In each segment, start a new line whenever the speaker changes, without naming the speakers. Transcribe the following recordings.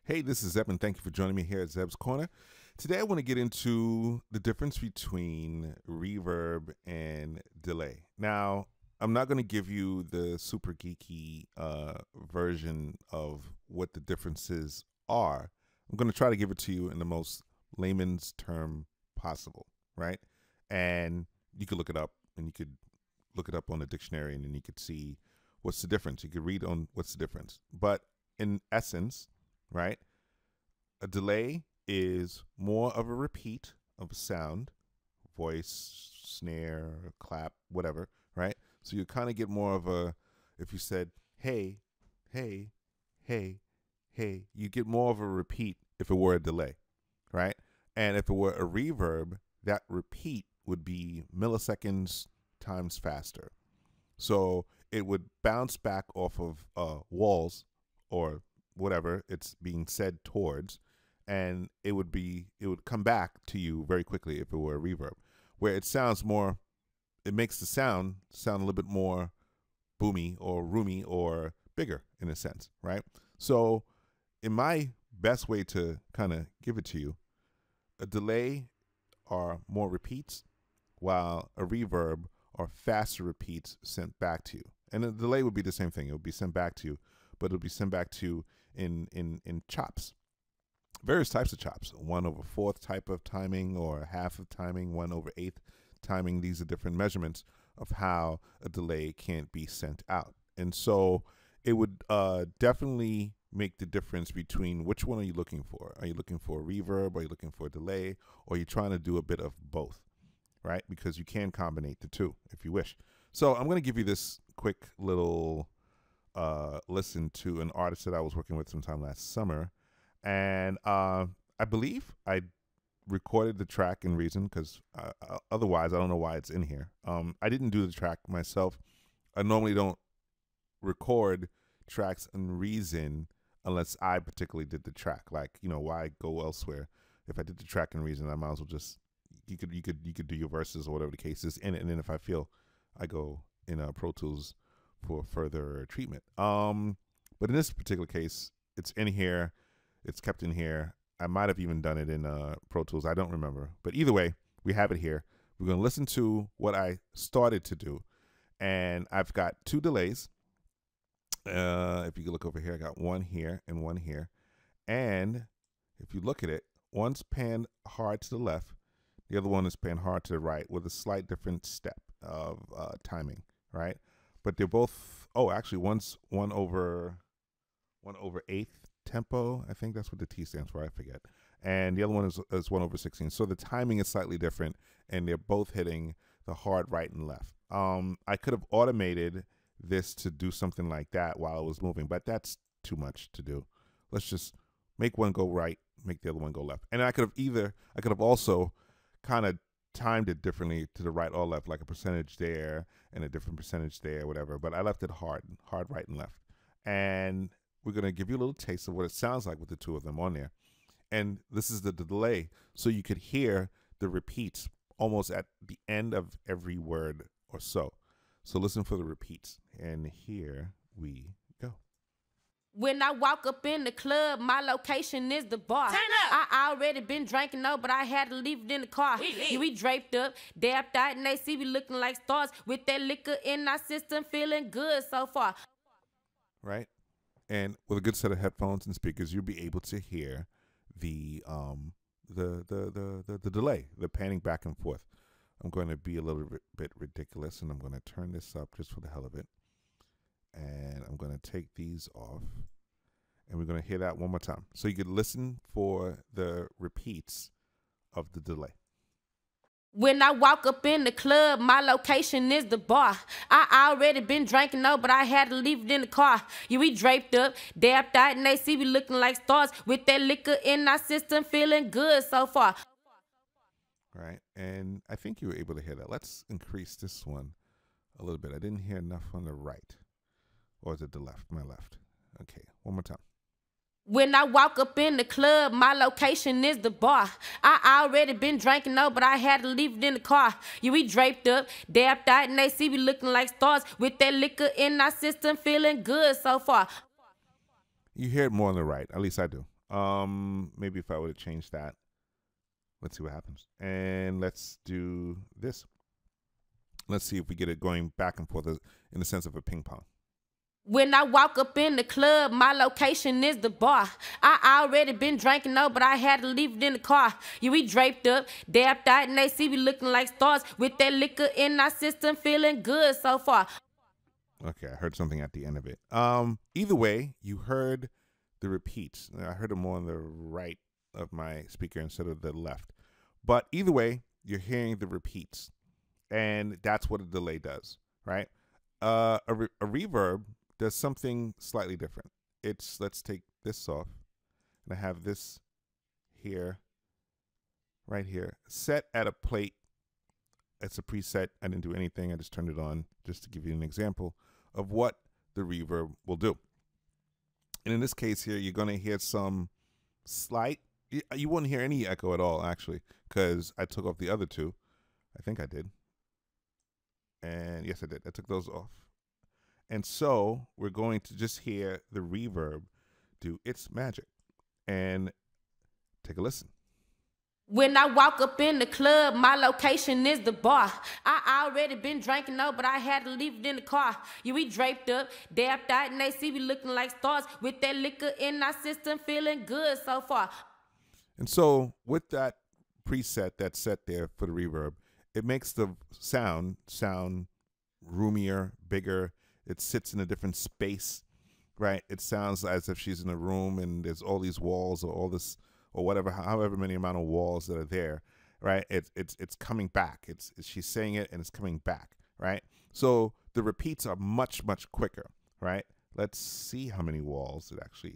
Hey, this is Zeb, and thank you for joining me here at Zeb's Corner. Today I want to get into the difference between reverb and delay. Now, I'm not going to give you the super geeky version of what the differences are. I'm going to try to give it to you in the most layman's term possible, right? And you could look it up, and you could look it up on the dictionary, and then you could see what's the difference. You could read on what's the difference. But in essence, right, a delay is more of a repeat of a sound, voice, snare, clap, whatever, right? So you kind of get more of a, if you said, hey, hey, hey, hey, you get more of a repeat if it were a delay, right? And if it were a reverb, that repeat would be milliseconds times faster. So it would bounce back off of walls or whatever it's being said towards, and it would come back to you very quickly if it were a reverb, where it sounds more, it makes the sound a little bit more boomy or roomy or bigger in a sense, right? So in my best way to kind of give it to you, a delay are more repeats, while a reverb are faster repeats sent back to you. And a delay would be the same thing. It would be sent back to you, but it would be sent back to you in chops. Various types of chops. 1/4 type of timing, or half of timing, 1/8 timing. These are different measurements of how a delay can't be sent out. And so it would definitely make the difference between which one are you looking for. Are you looking for a reverb? Are you looking for a delay? Or are you trying to do a bit of both, right? Because you can combine the two if you wish. So I'm going to give you this quick little listen to an artist that I was working with sometime last summer. And I believe I recorded the track in Reason, because otherwise I don't know why it's in here. I didn't do the track myself. I normally don't record tracks in Reason unless I particularly did the track. Like, you know, why go elsewhere? If I did the track in Reason, I might as well just, you could do your verses or whatever the case is in it, and then if I feel, I go in ProTools for further treatment. But in this particular case, it's in here. It's kept in here. I might have even done it in Pro Tools. I don't remember. But either way, we have it here. We're going to listen to what I started to do. And I've got two delays. If you can look over here, I got one here and one here. And if you look at it, one's panned hard to the left. The other one is panned hard to the right with a slight different step of timing, right? But they're both, oh, actually, one's 1/8 tempo. I think that's what the T stands for. I forget. And the other one is 1/16. So the timing is slightly different, and they're both hitting the hard right and left. I could have automated this to do something like that while it was moving, but that's too much to do. Let's just make one go right, make the other one go left. And I could have also kind of timed it differently to the right or left, like a percentage there and a different percentage there, whatever. But I left it hard right and left. And we're going to give you a little taste of what it sounds like with the two of them on there. And this is the delay, so you could hear the repeats almost at the end of every word or so. So listen for the repeats. And here we go.
When I walk up in the club, my location is the bar.
Turn up.
I already been drinking, no, but I had to leave it in the car. We draped up, dapped out, and they see we looking like stars with that liquor in our system, feeling good so far.
Right? And with a good set of headphones and speakers, you'll be able to hear the delay, the panning back and forth. I'm going to be a little bit ridiculous, and I'm going to turn this up just for the hell of it. And I'm going to take these off, and we're going to hear that one more time. So you could listen for the repeats of the delay.
When I walk up in the club, my location is the bar. I already been drinking, no, but I had to leave it in the car. We draped up, dapped out, and they see we looking like stars with that liquor in our system, feeling good so far.
Right, and I think you were able to hear that. Let's increase this one a little bit. I didn't hear enough on the right. Or is it the left? My left. Okay, one more time.
When I walk up in the club, my location is the bar. I already been drinking, no, but I had to leave it in the car. We draped up, dapped out, and they see we looking like stars with that liquor in our system, feeling good so far.
You hear it more on the right. At least I do. Maybe if I would have changed that. Let's see what happens. And let's do this. Let's see if we get it going back and forth in the sense of a ping pong.
When I walk up in the club, my location is the bar. I already been drinking, no, but I had to leave it in the car. Yeah, we draped up, dapped out, and they see we looking like stars with that liquor in our system, feeling good so far.
Okay, I heard something at the end of it. Either way, you heard the repeats. I heard them more on the right of my speaker instead of the left. But either way, you're hearing the repeats, and that's what a delay does, right? A reverb does something slightly different. Let's take this off, and I have this here, right here, set at a plate. It's a preset. I didn't do anything. I just turned it on just to give you an example of what the reverb will do. And in this case here, you're going to hear some slight, you won't hear any echo at all, actually, because I took off the other two. I think I did. And yes, I did. I took those off. And so we're going to just hear the reverb do its magic. And take a listen.
When I walk up in the club, my location is the bar. I already been drinking, no, but I had to leave it in the car. Yeah, we draped up, dapped out, and they see we looking like stars with that liquor in our system, feeling good so far.
And so with that preset that's set there for the reverb, it makes the sound roomier, bigger. It sits in a different space, right? It sounds as if she's in a room and there's all these walls or all this or whatever, however many amount of walls that are there, right? It's coming back. She's saying it and it's coming back, right? So the repeats are much, much quicker, right? Let's see how many walls it actually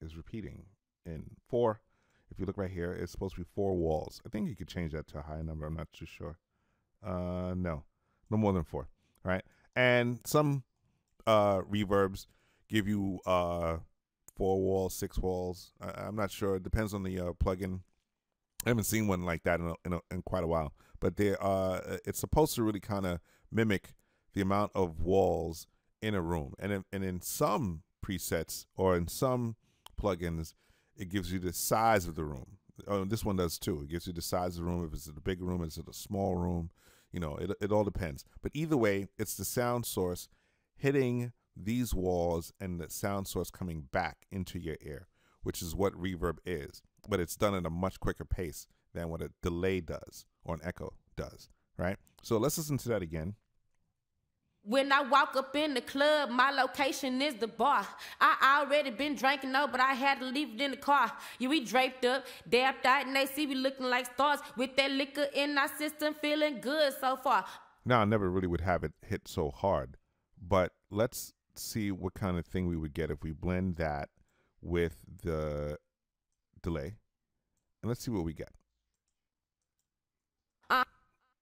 is repeating. In 4, if you look right here, it's supposed to be 4 walls. I think you could change that to a higher number. I'm not too sure. No more than 4, right? And some reverbs give you 4 walls, 6 walls. I'm not sure. It depends on the plugin. I haven't seen one like that in quite a while. But it's supposed to really kind of mimic the amount of walls in a room. And in some presets or in some plugins, it gives you the size of the room. This one does too. It gives you the size of the room. If it's a big room, if it's a small room. You know, it all depends. But either way, it's the sound source hitting these walls and the sound source coming back into your ear, which is what reverb is. But it's done at a much quicker pace than what a delay does or an echo does, right? So let's listen to that again.
When I walk up in the club, my location is the bar. I already been drinking, no, but I had to leave it in the car. Yeah, we draped up, dapped out, and they see we looking like stars with that liquor in our system, feeling good so far.
Now, I never really would have it hit so hard, but let's see what kind of thing we would get if we blend that with the delay. And let's see what we get.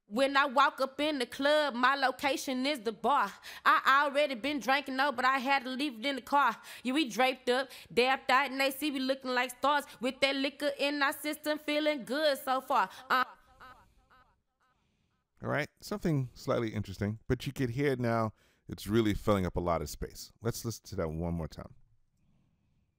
When I walk up in the club, my location is the bar. I already been drinking, no, but I had to leave it in the car. Yeah, we draped up, dapped out, and they see we looking like stars with that liquor in our system, feeling good so far.
All right, something slightly interesting, but you could hear now it's really filling up a lot of space. Let's listen to that one more time.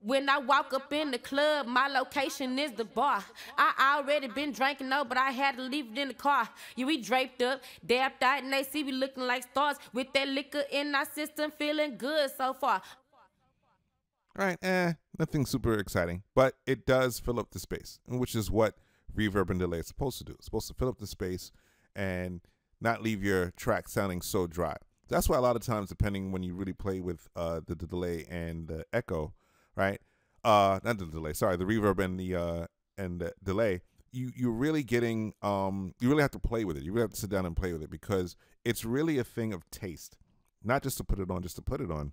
When I walk up in the club, my location is the bar. I already been drinking, no, but I had to leave it in the car. Yeah, we draped up, dapped out, and they see we looking like stars with that liquor in our system, feeling good so far.
All right, nothing super exciting, but it does fill up the space, which is what reverb and delay is supposed to do. It's supposed to fill up the space and not leave your track sounding so dry. That's why a lot of times, depending when you really play with the delay and the echo, right? Not the delay, sorry, the reverb and the delay, you're really getting, you really have to play with it. You really have to sit down and play with it because it's really a thing of taste, not just to put it on, just to put it on.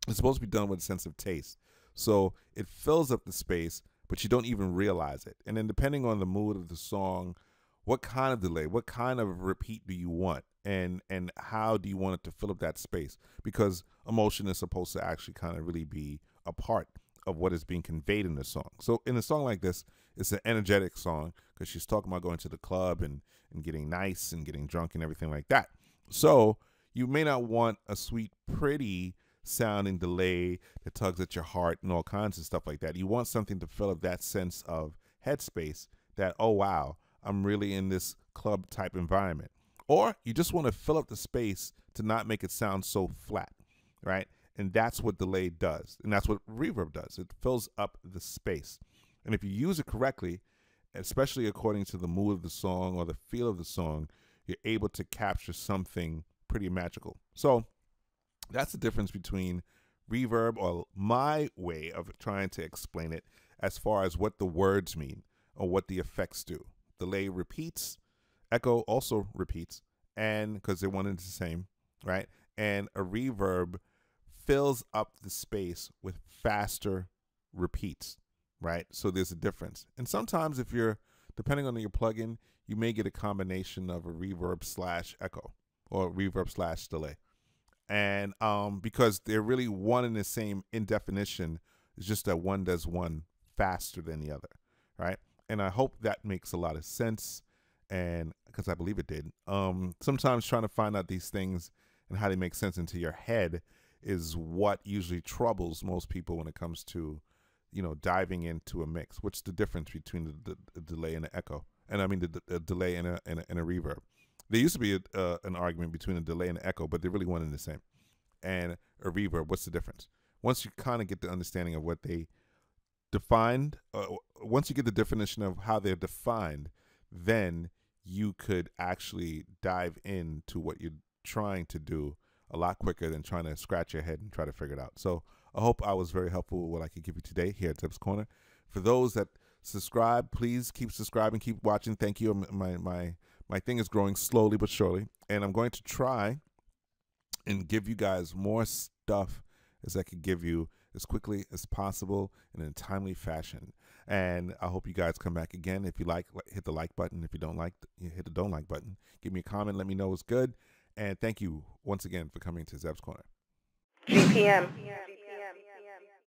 It's supposed to be done with a sense of taste. So it fills up the space, but you don't even realize it. And then depending on the mood of the song, what kind of delay, what kind of repeat do you want? And how do you want it to fill up that space? Because emotion is supposed to actually kind of really be a part of what is being conveyed in the song. So in a song like this, it's an energetic song because she's talking about going to the club and getting nice and getting drunk and everything like that. So you may not want a sweet, pretty sounding delay that tugs at your heart and all kinds of stuff like that. You want something to fill up that sense of headspace that, oh, wow, I'm really in this club type environment. Or you just want to fill up the space to not make it sound so flat, right? And that's what delay does. And that's what reverb does. It fills up the space. And if you use it correctly, especially according to the mood of the song or the feel of the song, you're able to capture something pretty magical. So that's the difference between reverb, or my way of trying to explain it, as far as what the words mean or what the effects do. Delay repeats, echo also repeats, and because they're one and the same, right? And a reverb fills up the space with faster repeats, right? So there's a difference. And sometimes if you're, depending on your plugin, you may get a combination of a reverb slash echo or reverb slash delay. And because they're really one and the same in definition, it's just that one does one faster than the other, right? And I hope that makes a lot of sense, and because I believe it did. Sometimes trying to find out these things and how they make sense into your head is what usually troubles most people when it comes to, you know, diving into a mix. What's the difference between the delay and the echo? And I mean the delay and a reverb. There used to be an argument between a delay and an echo, but they're really one and the same. And a reverb, what's the difference? Once you kind of get the understanding of what they defined, once you get the definition of how they're defined, then you could actually dive into what you're trying to do a lot quicker than trying to scratch your head and try to figure it out. So I hope I was very helpful with what I could give you today here at Zeb's Corner. For those that subscribe, please keep subscribing, keep watching. Thank you. My thing is growing slowly but surely, and I'm going to try and give you guys more stuff as I could give you as quickly as possible in a timely fashion. And I hope you guys come back again. If you like, hit the like button. If you don't like, hit the don't like button. Give me a comment. Let me know it's good. And thank you once again for coming to Zeb's Corner.
GPM.